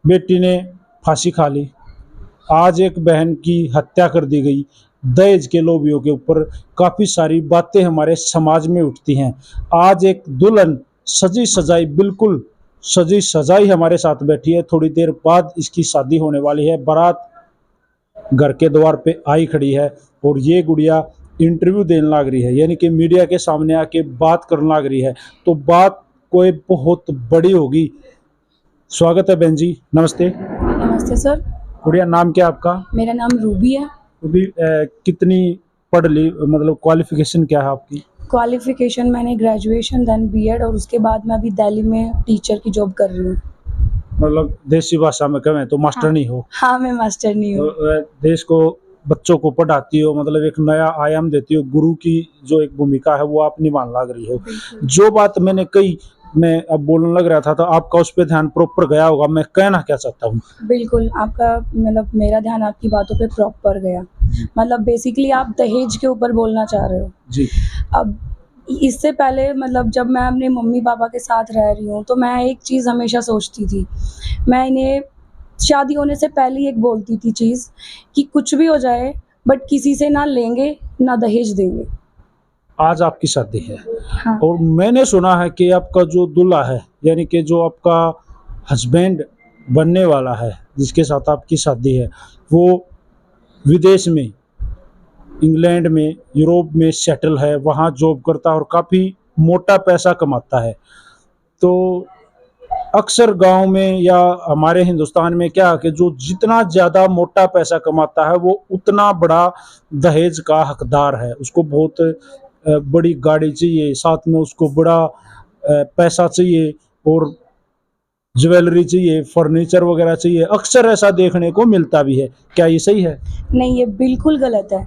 बेटी ने फांसी खा ली, आज एक बहन की हत्या कर दी गई। दहेज के लोभियों के ऊपर काफ़ी सारी बातें हमारे समाज में उठती हैं। आज एक दुल्हन सजी सजाई, बिल्कुल सजी सजाई हमारे साथ बैठी है। थोड़ी देर बाद इसकी शादी होने वाली है। बारात घर के द्वार पे आई खड़ी है और ये गुड़िया इंटरव्यू देने लग रही है, यानी कि मीडिया के सामने आके बात करने लग रही है। तो बात कोई बहुत बड़ी होगी। स्वागत है बहन जी, नमस्ते। नमस्ते सर। गुड़िया, नाम क्या आपका? मेरा नाम रूबी है। अभी कितनी पढ़ ली, मतलब क्वालिफिकेशन क्या है आपकी? क्वालिफिकेशन मैंने ग्रेजुएशन देन बीएड और उसके बाद मैं अभी दिल्ली में टीचर की जॉब कर रही हूँ। मतलब देसी भाषा में कहें तो मास्टर नहीं हो? हाँ, मैं मास्टर नहीं हूँ। तो देश को, बच्चों को पढ़ाती हो, मतलब एक नया आयाम देती हो। गुरु की जो एक भूमिका है वो आप निभाने लग रही हो। जो बात मैंने कही, मैं अब बोलने लग रहा था तो आपका उस पर ध्यान प्रॉपर गया होगा। मैं कहना क्या चाहता हूँ, बिल्कुल आपका, मतलब मेरा ध्यान आपकी बातों पे प्रॉपर गया। मतलब बेसिकली आप दहेज के ऊपर बोलना चाह रहे हो जी। अब। इससे पहले मतलब जब मैं अपने मम्मी पापा के साथ रह रही हूँ तो मैं एक चीज़ हमेशा सोचती थी, मैं इन्हें शादी होने से पहले ही एक बोलती थी चीज़ कि कुछ भी हो जाए बट किसी से ना लेंगे ना दहेज देंगे। आज आपकी शादी है। हाँ। और मैंने सुना है कि आपका जो दूल्हा है, यानी कि जो आपका हस्बैंड बनने वाला है, जिसके साथ आपकी शादी है, वो विदेश में, इंग्लैंड में, यूरोप में सेटल है, वहाँ जॉब करता है और काफ़ी मोटा पैसा कमाता है। तो अक्सर गांव में या हमारे हिंदुस्तान में क्या है कि जो जितना ज़्यादा मोटा पैसा कमाता है वो उतना बड़ा दहेज का हकदार है। उसको बहुत बड़ी गाड़ी चाहिए, साथ में उसको बड़ा पैसा चाहिए और ज्वेलरी चाहिए, फर्नीचर वगैरह चाहिए। अक्सर ऐसा देखने को मिलता भी है। क्या ये सही है? नहीं, ये बिल्कुल गलत है।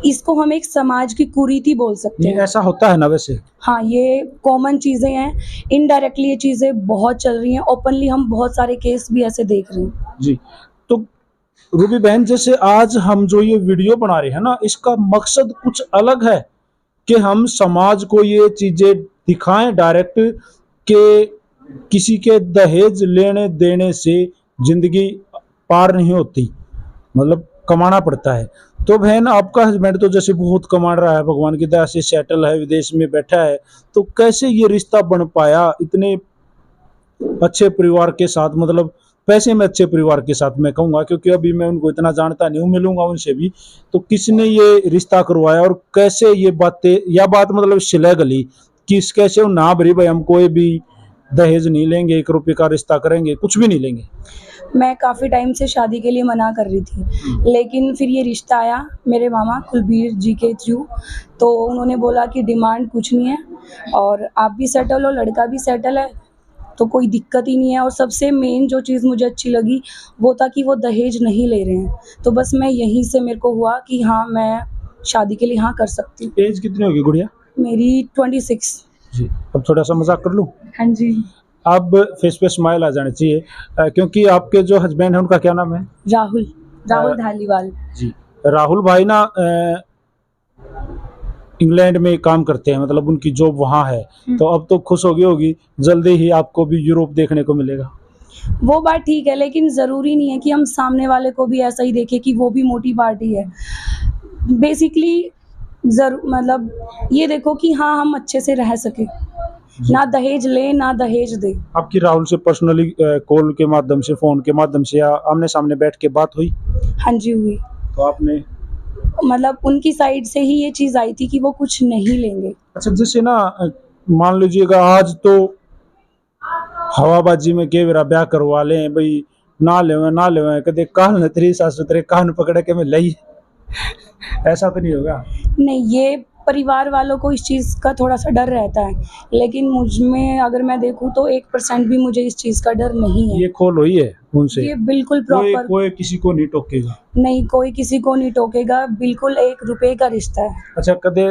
इसको हम एक समाज की कुरीति बोल सकते ये हैं। ऐसा होता है ना वैसे? हाँ, ये कॉमन चीज़ें हैं। इनडायरेक्टली ये चीज़ें बहुत चल रही हैं। ओपनली हम बहुत सारे केस भी ऐसे देख रहे हैं। जी। तो रूबी बहन, जैसे आज हम जो ये वीडियो बना रहे हैं ना, इसका मकसद कुछ अलग है कि हम समाज को ये चीज़ें दिखाएं डायरेक्ट कि किसी के दहेज लेने देने से ज़िंदगी पार नहीं होती, मतलब कमाना पड़ता है। तो बहन, आपका हस्बैंड तो जैसे बहुत कमा रहा है, भगवान की दया से सेटल है, विदेश में बैठा है, तो कैसे ये रिश्ता बन पाया इतने अच्छे परिवार के साथ? मतलब पैसे में अच्छे परिवार के साथ मैं कहूँगा, क्योंकि अभी मैं उनको इतना जानता नहीं हूँ, मिलूंगा उनसे भी। तो किसने ये रिश्ता करवाया और कैसे ये बातें, या बात मतलब सिले गली किस कैसे ना भरी भाई हम कोई भी दहेज नहीं लेंगे, 1 रुपये का रिश्ता करेंगे, कुछ भी नहीं लेंगे? मैं काफ़ी टाइम से शादी के लिए मना कर रही थी, लेकिन फिर ये रिश्ता आया मेरे मामा कुलबीर जी के थ्रू। तो उन्होंने बोला कि डिमांड कुछ नहीं है और आप भी सेटल हो, लड़का भी सेटल है, तो कोई दिक्कत ही नहीं है। और सबसे मेन जो चीज़ मुझे अच्छी लगी वो था कि वो दहेज नहीं ले रहे हैं। तो बस मैं यहीं से मेरे को हुआ कि हाँ, मैं शादी के लिए हाँ कर सकती हूँ। एज कितनी होगी गुड़िया? मेरी 26। जी। अब थोड़ा सा मजाक कर लूँ? हाँ जी। अब फेस पे स्माइल आ जानी चाहिए, क्योंकि आपके जो हस्बैंड है उनका क्या नाम है? राहुल, राहुल धालीवाल। जी। राहुल भाई ना इंग्लैंड में काम करते हैं, मतलब उनकी जॉब वहाँ है। तो अब तो खुश हो गई होगी, जल्दी ही आपको भी यूरोप देखने को मिलेगा। वो बात ठीक है, लेकिन ज़रूरी नहीं है कि हम सामने वाले को भी ऐसा ही देखें कि वो भी मोटी पार्टी है। बेसिकली मतलब ये देखो कि हाँ, हम अच्छे से रह सकें, ना दहेज लें ना दहेज दें। आपकी राहुल से पर्सनली कॉल के माध्यम से, फोन के माध्यम से, या आमने सामने बैठ के बात हुई? हाँ जी, हुई। तो आपने, मतलब उनकी साइड से ही ये चीज़ आई थी कि वो कुछ नहीं लेंगे। अच्छा जैसे ना मान लीजिएगा आज तो हवाबाजी में के मेरा ब्याह करवा लें भाई, ना ले कदे कान तेरी सासु तेरे कान पकड़ के मैं लई ऐसा तो नहीं होगा? नहीं, ये परिवार वालों को इस चीज़ का थोड़ा-सा डर रहता है, लेकिन मुझ में अगर मैं देखूँ तो 1% भी मुझे इस चीज़ का डर नहीं है। ये खोल हुई है उनसे? ये बिल्कुल कोई प्रॉपर। कोई किसी को नहीं टोकेगा? नहीं, कोई किसी को नहीं टोकेगा, बिल्कुल 1 रुपए का रिश्ता है। अच्छा, कदे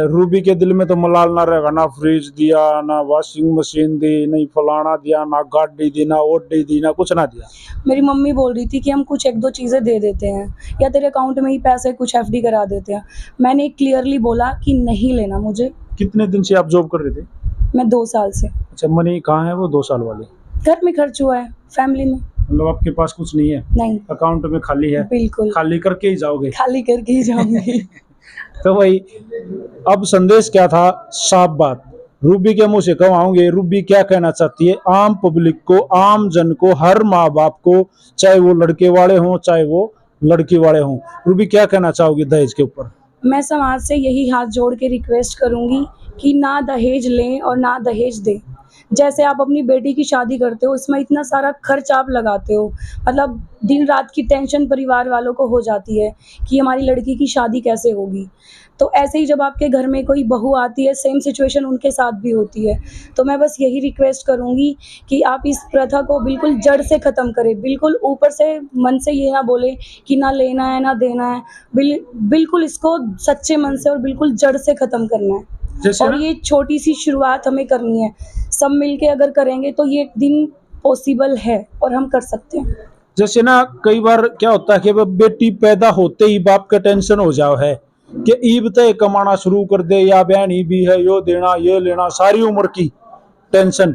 रूबी के दिल में तो मलाल ना रहेगा, ना फ्रिज दिया, ना वॉशिंग मशीन दी, नहीं फलाना दिया, ना गाड़ी दी, ना ओडी दी, ना कुछ ना दिया? मेरी मम्मी बोल रही थी कि हम कुछ 1-2 चीज़ें दे देते हैं या तेरे अकाउंट में ही पैसे कुछ एफडी करा देते हैं। मैंने क्लियरली बोला कि नहीं लेना मुझे। कितने दिन से आप जॉब कर रहे थे? मैं 2 साल से। अच्छा, मनी कहाँ है वो 2 साल वाले? घर में खर्च हुआ है, फैमिली में। मतलब आपके पास कुछ नहीं है, नहीं, अकाउंट में खाली है, बिल्कुल खाली करके ही जाओगे। खाली करके ही जाऊंगी। तो भाई अब संदेश क्या था, साफ बात रूबी के मुंह से कहवाओगे, रूबी क्या कहना चाहती है आम पब्लिक को, आम जन को, हर माँ बाप को, चाहे वो लड़के वाले हों चाहे वो लड़की वाले हों, रूबी क्या कहना चाहोगी दहेज के ऊपर? मैं समाज से यही हाथ जोड़ के रिक्वेस्ट करूंगी कि ना दहेज लें और ना दहेज दें। जैसे आप अपनी बेटी की शादी करते हो, इसमें इतना सारा खर्च आप लगाते हो, मतलब दिन रात की टेंशन परिवार वालों को हो जाती है कि हमारी लड़की की शादी कैसे होगी। तो ऐसे ही जब आपके घर में कोई बहू आती है, सेम सिचुएशन उनके साथ भी होती है। तो मैं बस यही रिक्वेस्ट करूंगी कि आप इस प्रथा को बिल्कुल जड़ से ख़त्म करें। बिल्कुल ऊपर से मन से ये ना बोलें कि ना लेना है ना देना है। बिल्कुल इसको सच्चे मन से और बिल्कुल जड़ से ख़त्म करना है। जैसे और ना ये छोटी सी शुरुआत हमें करनी है। सब मिलके अगर करेंगे तो ये एक दिन पॉसिबल है और हम कर सकते हैं। जैसे ना कई बार क्या होता है कि बेटी पैदा होते ही बाप का टेंशन हो जाओ है कि ईब तय कमाना शुरू कर दे, या बहन ही भी है, यो देना ये लेना, सारी उम्र की टेंशन,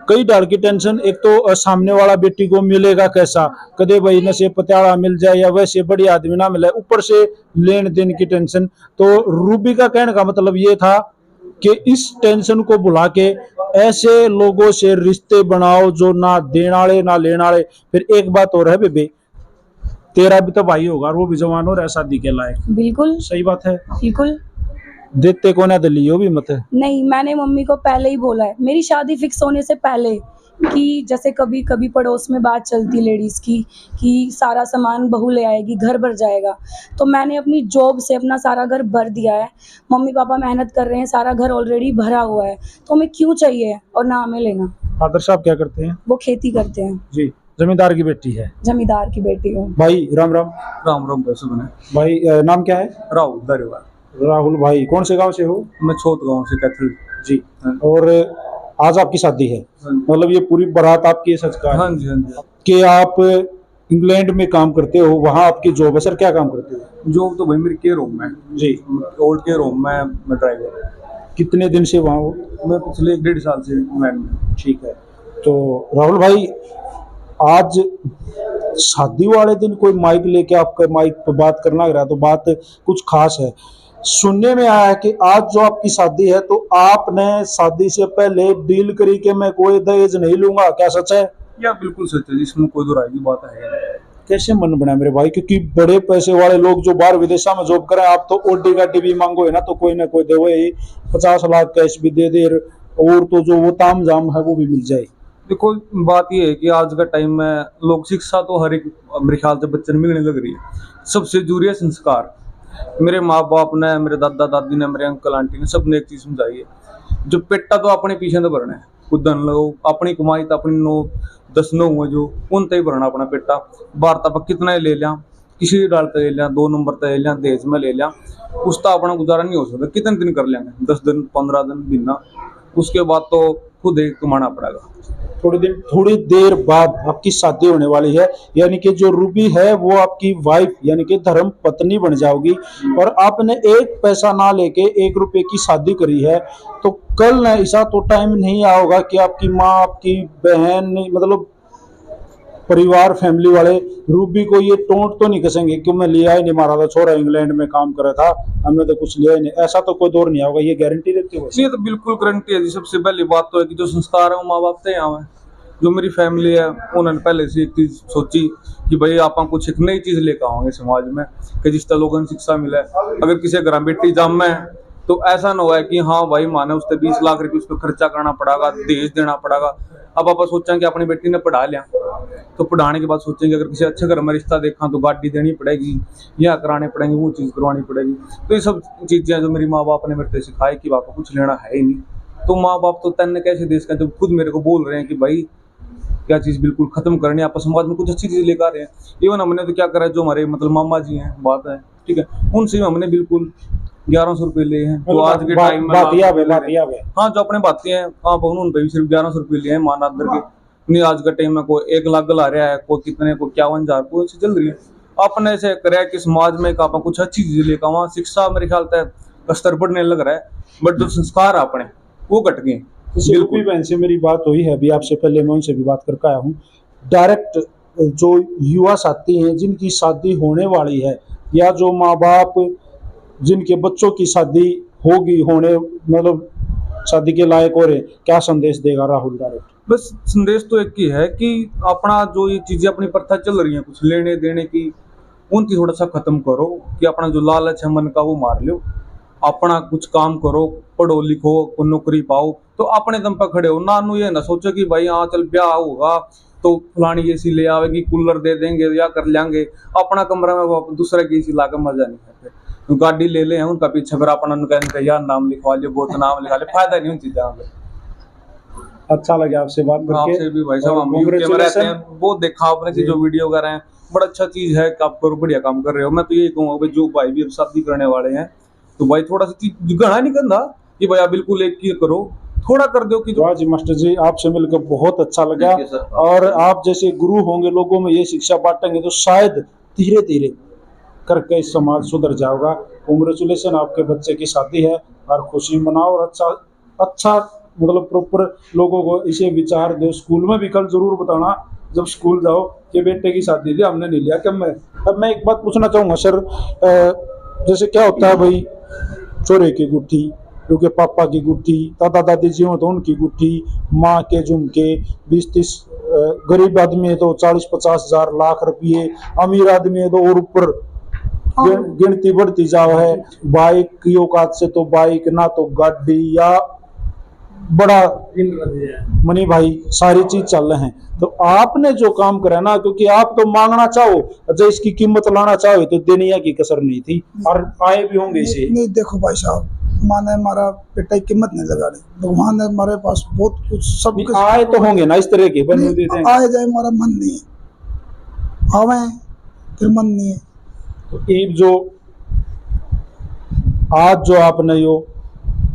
कई डाल की टेंशन। एक तो सामने वाला बेटी को मिलेगा कैसा, कदे भाई नशे पत्याला मिल जाए या वैसे बड़ी आदमी ना मिले, ऊपर से लेन देन की टेंशन। तो रूबी का कहने का मतलब ये था कि इस टेंशन को भुला के ऐसे लोगों से रिश्ते बनाओ जो ना देने वाले ना लेने वाले। फिर एक बात और है बेबे, तेरा भी तो भाई होगा और वो भी जवान हो रहा है शादी के लायक, बिल्कुल सही बात है, बिल्कुल। देते को ना दलियो भी मत है। नहीं, मैंने मम्मी को पहले ही बोला है, मेरी शादी फिक्स होने से पहले, कि जैसे कभी कभी पड़ोस में बात चलती लेडीज़ की कि सारा सामान बहू ले आएगी, घर भर जाएगा। तो मैंने अपनी जॉब से अपना सारा घर भर दिया है। मम्मी पापा मेहनत कर रहे हैं, सारा घर ऑलरेडी भरा हुआ है, तो हमें क्यों चाहिए और ना हमें लेना। फादर साहब क्या करते हैं? वो खेती करते हैं। जी, जमींदार की बेटी है। जमींदार की बेटी हूँ। भाई राम राम। राम राम कैसे बने? भाई नाम क्या है? राहुल दरिवाल। राहुल भाई, कौन से गांव से हो? मैं छोट गांव से कैथल। जी, और आज आपकी शादी है, हाँ जी। मतलब ये पूरी बारात आपकी है, सच का हाँ जी हाँ जी। कि आप इंग्लैंड में काम करते हो, वहाँ आपकी जॉब है, सर क्या काम करते हो? जॉब तो भाई मेरी केयर होम में। जी, ओल्ड केयर होम में मैं ड्राइवर। कितने दिन से वहाँ हो? मैं पिछले 1.5 साल से इंग्लैंड में। ठीक है, तो राहुल भाई आज शादी वाले दिन कोई माइक लेके आपका माइक पे बात करना लग रहा है, तो बात कुछ खास है। सुनने में आया है कि आज जो आपकी शादी है तो आपने शादी से पहले डील करी कि मैं कोई दहेज नहीं लूंगा, क्या सच है? या बिल्कुल सच है, जिसमें कोई दो राय की बात है। कैसे मन बना मेरे भाई, क्योंकि बड़े पैसे वाले लोग जो बाहर विदेशों में जॉब करें, आप तो ओडी गाड़ी भी मांगो है ना तो कोई ना कोई दे, वही 50 लाख कैश भी दे दे, और तो जो वो ताम झाम है वो भी मिल जाए। देखो बात ये है कि आज का टाइम में लोग शिक्षा तो हर एक मेरे ख्याल से बच्चे मिलने लग रही है। सबसे जरूरी है संस्कार। मेरे माँ बाप ने, मेरे दादा दादी ने, मेरे अंकल आंटी ने, सबने एक चीज समझाई है, जो पेटा तो अपने पीछे तो भरना है, खुद धन लो, अपनी कमाई तो अपनी 9-10 9 हुए जो उन ही भरना अपना पेटा। बाहर तक कितना ही ले लिया, किसी डाल ले लिया, 2 नंबर तक ले लिया, दहेज में ले लिया, उसका अपना गुजारा नहीं हो सकता। कितने दिन कर लेंगे, 10 दिन 15 दिन महीना, उसके बाद तो खुद ही कमाना पड़ेगा। थोड़ी देर बाद आपकी शादी होने वाली है, यानी कि जो रूबी है वो आपकी वाइफ यानी कि धर्म पत्नी बन जाओगी, और आपने एक पैसा ना लेके 1 रुपए की शादी करी है। तो कल न ऐसा तो टाइम नहीं आओगा कि आपकी माँ, आपकी बहन, मतलब परिवार फैमिली वाले रूबी को ये टोंट तो नहीं कसेंगे कि मैं लिया ही नहीं, मारा था छोरा इंग्लैंड में काम कर रहा था, हमने तो कुछ लिया ही नहीं, ऐसा तो कोई दौर नहीं होगा, ये गारंटी देती हो? ये तो बिल्कुल गारंटी है जी। सबसे पहली बात तो है कि जो संस्कार है वो माँ बाप से यहाँ है। जो मेरी फैमिली है उन्होंने पहले से एक चीज सोची कि भाई आप कुछ एक नई चीज लेकर आओगे समाज में, कि जिस तरह लोगों को शिक्षा मिले। अगर किसी घर बेटी जाम में है तो ऐसा ना हुआ है कि हाँ भाई माने उससे 20 लाख रुपये उस पर खर्चा करना पड़ेगा, दहेज देना पड़ेगा। अब आप सोचें कि अपनी बेटी ने पढ़ा लिया, तो पढ़ाने के बाद सोचेंगे अगर किसी अच्छे घर में रिश्ता देखा तो गाड़ी देनी पड़ेगी, या कराने पड़ेंगे, वो चीज़ करवानी पड़ेगी। तो ये सब चीज़ें जो मेरी माँ बाप ने मेरे से सिखाई कि बापा कुछ लेना है ही नहीं, तो माँ बाप तो तन्ने कैसे देश का जब खुद मेरे को बोल रहे हैं कि भाई क्या चीज़ बिल्कुल खत्म करनी है, आप समाज में कुछ अच्छी चीज़ लेकर आ रहे हैं। इवन हमने तो क्या करा, जो हमारे मतलब मामा जी हैं, बात है ठीक है, उनसे हमने बिल्कुल 1100 रुपये लिए हैं, जो आज के टाइम में हाँ जो अपने बातें हैं आप उन पे भी सिर्फ 1100 रुपये लिए हैं माना अंदर के। नहीं आज के टाइम में कोई 1 लाख ला रहा है, कोई कितने को 51,000 को ऐसे चल रही है। अपने ऐसे करे कि समाज में आप कुछ अच्छी चीज लेकर वहाँ शिक्षा मेरे ख्याल से स्तर बढ़ने लग रहा है, बट जो संस्कार अपने वो घट गए। रूबी बहन से मेरी बात हुई है अभी आपसे पहले, मैं उनसे भी बात करके आया हूँ। डायरेक्ट जो युवा साथी हैं जिनकी शादी होने वाली है, या जो माँ बाप जिनके बच्चों की शादी होगी, होने मतलब शादी के लायक हो रहे, क्या संदेश देगा राहुल डायरेक्ट? बस संदेश तो एक ही है कि अपना जो ये चीजें अपनी प्रथा चल रही है कुछ लेने देने की, उनकी थोड़ा सा खत्म करो, कि अपना जो लालच है मन का वो मार लो, अपना कुछ काम करो, पढ़ो लिखो, नौकरी पाओ, तो अपने दम पर खड़े हो। नानू ये ना सोचो कि भाई हाँ चल ब्याह होगा तो फलानी एसी ले आवेगी, कूलर दे देंगे या कर लेंगे, अपना कमरा में वो दूसरे की एसी लाकर मजा नहीं है। तो गाड़ी ले ले उनका पीछे फिर अपना उनका यार नाम लिखवा लियो, बहुत नाम लिखवा ले, फायदा नहीं उन चीजों में। अच्छा लगे आपसे बात करके। आपसे भी भाई साहब, हम यूके में रहते हैं, बहुत देखा आपने कि जो वीडियो कर रहे हैं, बड़ा अच्छा चीज है कि आप करो, बढ़िया काम कर रहे हो। मैं तो यही कहूँगा भाई जो भाई भी अब शादी करने वाले हैं तो भाई थोड़ा सा चीज घना नहीं करना कि भाई आप बिल्कुल एक ही करो, थोड़ा कर दो कि जो। वाह जी मास्टर जी, आपसे मिलकर बहुत अच्छा लगा, और आप जैसे गुरु होंगे, लोगों में ये शिक्षा बांटेंगे तो शायद धीरे धीरे करके इस समाज सुधर जाएगा। कांग्रेचुलेशन, आपके बच्चे की शादी है और खुशी मनाओ, और अच्छा अच्छा मतलब प्रॉपर लोगों को इसे विचार दो। स्कूल में भी कल जरूर बताना जब स्कूल जाओ कि बेटे की शादी थी, हमने नहीं लिया। अब मैं एक बात पूछना चाहूँगा सर, जैसे क्या होता है भाई, चोरे की गुट्ठी, क्योंकि पापा की गुट्ठी, दादा दादी जी हो तो उनकी गुट्ठी, माँ के झुमके 20-30, गरीब आदमी है तो 40-50 हजार लाख रुपये, अमीर आदमी है तो और ऊपर गिनती बढ़ती जाओ है। बाइक की औकात से तो बाइक, ना तो गाड़ी या बड़ा मनी भाई, सारी चीज चल रहे हैं। तो आपने जो काम करा ना, क्योंकि आप तो मांगना चाहो, जब इसकी कीमत लाना चाहो तो दुनिया की कसर नहीं थी, और आए भी होंगे इसे। नहीं देखो भाई साहब, माने हमारा बेटा की कीमत नहीं लगा रही, भगवान ने हमारे पास बहुत कुछ सब कुछ आए तो होंगे ना इस तरह के बन देते हैं। आए जाए हमारा मन नहीं है, आवे फिर मन नहीं है। तो एक जो आज जो आपने यो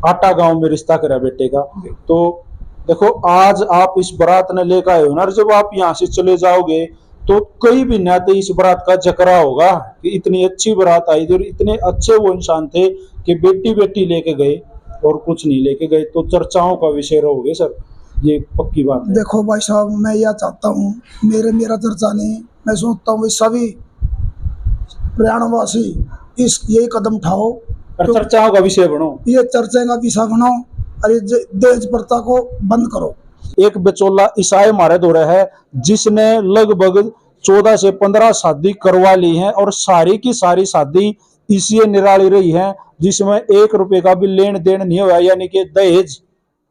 आटा गांव में रिश्ता करा बेटे का, तो देखो आज आप इस बारात ने लेकर आए हो ना, जब आप यहाँ से चले जाओगे तो कई भी नाते इस बारात का जकरा होगा कि इतनी अच्छी बारात आई थी और इतने अच्छे वो इंसान थे कि बेटी बेटी लेके गए और कुछ नहीं लेके गए, तो चर्चाओं का विषय रहोगे सर, ये पक्की बात है। देखो भाई साहब, मैं यह चाहता हूँ, मेरा चर्चा नहीं, मैं सोचता हूँ सभी प्रयाणवासी इस यही कदम उठाओ, और चर्चाओं का विषय बनो, ये चर्चा का विषय बनाओ, और ये दहेज प्रथा को बंद करो। एक बेचोला ईसाई मारे दो रहा है जिसने लगभग 14 से 15 शादी करवा ली है, और सारी की सारी शादी इसी निराली रही है जिसमें 1 रुपए का भी लेन देन नहीं हुआ, यानी कि दहेज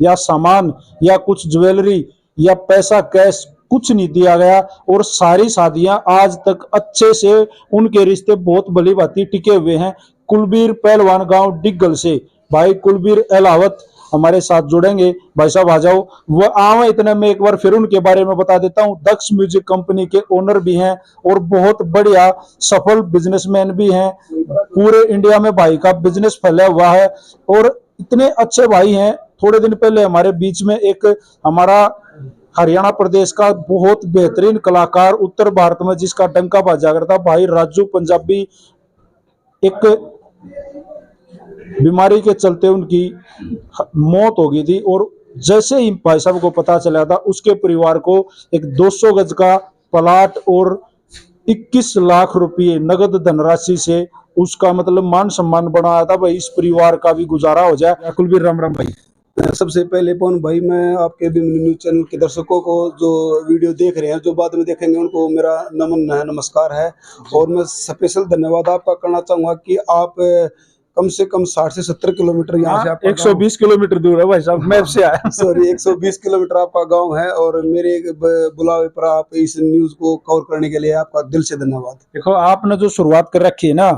या सामान या कुछ ज्वेलरी या पैसा कैश कुछ नहीं दिया गया, और सारी शादियां आज तक अच्छे से उनके रिश्ते बहुत भली भांति टिके हुए हैं। कुलबीर पहलवान गांव डिग्गल से भाई कुलबीर अहलावत हमारे साथ जुड़ेंगे। भाई साहब आ जाओ, वो आवे इतने में एक बार फिर उनके बारे में बता देता हूँ। दक्ष म्यूजिक कंपनी के ओनर भी हैं और बहुत बढ़िया सफल बिजनेसमैन भी हैं। पूरे इंडिया में भाई का बिजनेस फैला हुआ है और इतने अच्छे भाई हैं। थोड़े दिन पहले हमारे बीच में एक हमारा हरियाणा प्रदेश का बहुत बेहतरीन कलाकार, उत्तर भारत में जिसका डंका बजा करता, भाई राजू पंजाबी, एक बीमारी के चलते उनकी मौत हो गई थी, और जैसे ही भाई साहब को पता चला था उसके परिवार को एक 200 गज का प्लाट और 21 लाख रुपए नगद धनराशि से उसका मतलब मान सम्मान बनाया था, भाई इस परिवार का भी गुजारा हो जाए। कुलबीर राम राम भाई। सबसे पहले पवन भाई, मैं आपके भी न्यूज चैनल के दर्शकों को जो वीडियो देख रहे हैं, जो बाद में देखेंगे, उनको मेरा नमन है, नमस्कार है। और मैं स्पेशल धन्यवाद आपका करना चाहूँगा कि आप कम से कम 60 से 70 किलोमीटर यहाँ से, 120 किलोमीटर दूर है भाई साहब, मैप से आया। सॉरी 120 किलोमीटर आपका गांव है, और मेरे बुलावे पर आप इस न्यूज को कवर करने के लिए आपका दिल से धन्यवाद। देखो आपने जो शुरुआत कर रखी है ना,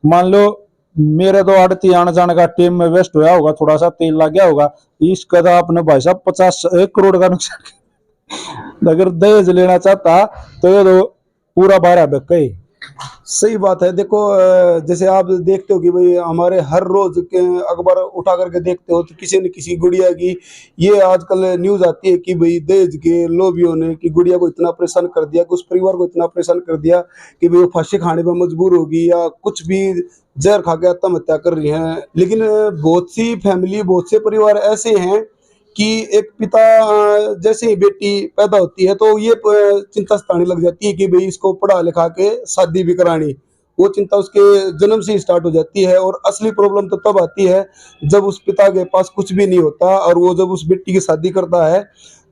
मान लो मेरे तो आड़ती आने जाने का टीम में वेस्ट होया होगा, थोड़ा सा तेल लग गया होगा, इस कदा आपने भाई साहब 1 करोड़ का नुकसान। अगर दहेज लेना चाहता तो ये तो पूरा 12 बेके। सही बात है। देखो जैसे आप देखते हो कि भाई हमारे हर रोज के अखबार उठा करके देखते हो तो किसी न किसी गुड़िया की ये आजकल न्यूज आती है कि भाई दहेज के लोभियों ने कि गुड़िया को इतना परेशान कर दिया, कि उस परिवार को इतना परेशान कर दिया कि भाई वो फांसी खाने पर मजबूर होगी या कुछ भी जहर खा के आत्महत्या कर रही हैं। लेकिन बहुत सी फैमिली, बहुत से परिवार ऐसे हैं कि एक पिता जैसे ही बेटी पैदा होती है तो ये चिंता सताने लग जाती है कि भाई इसको पढ़ा लिखा के शादी भी करानी। वो चिंता उसके जन्म से ही स्टार्ट हो जाती है और असली प्रॉब्लम तो तब आती है जब उस पिता के पास कुछ भी नहीं होता और वो जब उस बेटी की शादी करता है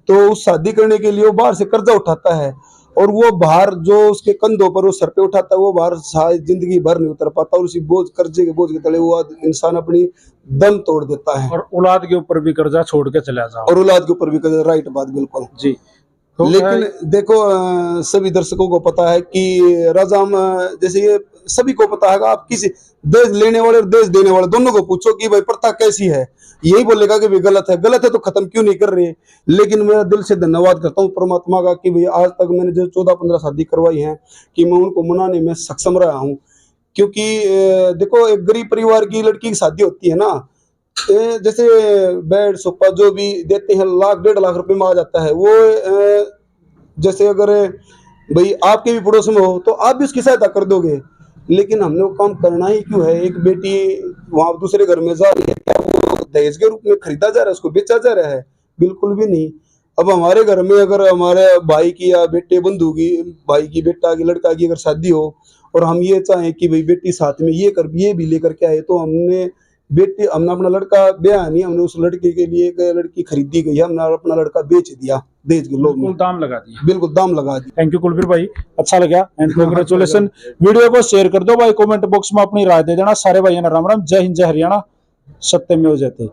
तो उस शादी करने के लिए वो बाहर से कर्जा उठाता है और वो बाहर जो उसके कंधों पर वो सर पे उठाता है वो बाहर शायद जिंदगी भर नहीं उतर पाता और उसी बोझ कर्जे के बोझ के तले वो इंसान अपनी दम तोड़ देता है और औलाद के ऊपर भी कर्जा छोड़ के चला जाओ। और औलाद के ऊपर भी कर्जा। राइट बात, बिल्कुल जी। तो लेकिन देखो सभी दर्शकों को पता है कि राजा हम जैसे ये सभी को पता है, आप किसी देश लेने वाले और देश देने वाले दोनों को पूछो कि भाई प्रथा कैसी है, यही बोलेगा कि भाई गलत है तो खत्म क्यों नहीं कर रहे। लेकिन मेरा दिल से धन्यवाद करता हूँ परमात्मा का कि भाई आज तक मैंने जो 14-15 शादी करवाई है कि मैं उनको मनाने में सक्षम रहा हूँ। क्योंकि देखो एक गरीब परिवार की लड़की की शादी होती है ना, जैसे बेड सोफा जो भी देते हैं 1-1.5 लाख रुपए में आ जाता है। वो जैसे अगर भाई आपके भी पड़ोस में हो तो आप भी उसकी सहायता कर दोगे, लेकिन हमने वो काम करना ही क्यों है। एक बेटी वहां दूसरे घर में जा रही है, क्या वो दहेज के रूप में खरीदा जा रहा है, उसको बेचा जा रहा है? बिल्कुल भी नहीं। अब हमारे घर में अगर हमारे भाई की या बेटे बंधु की, भाई की बेटा की लड़का की अगर शादी हो और हम ये चाहें कि भाई बेटी साथ में ये भी लेकर के आए, तो हमने अपना लड़का ब्याह नहीं, हमने उस लड़के के लिए एक लड़की खरीदी गई है, हमने अपना लड़का बेच दिया दहेज के लोभ में, बिल्कुल दाम लगा दिया। बिल्कुल दाम लगा दिया। थैंक यू कुलबीर भाई, अच्छा लगा एंड कांग्रेचुलेशन। वीडियो को शेयर कर दो भाई, कमेंट बॉक्स में अपनी राय दे देना। सारे भाइयों ने राम राम, जय हिंद, जय हरियाणा, सत्यमेव जयते।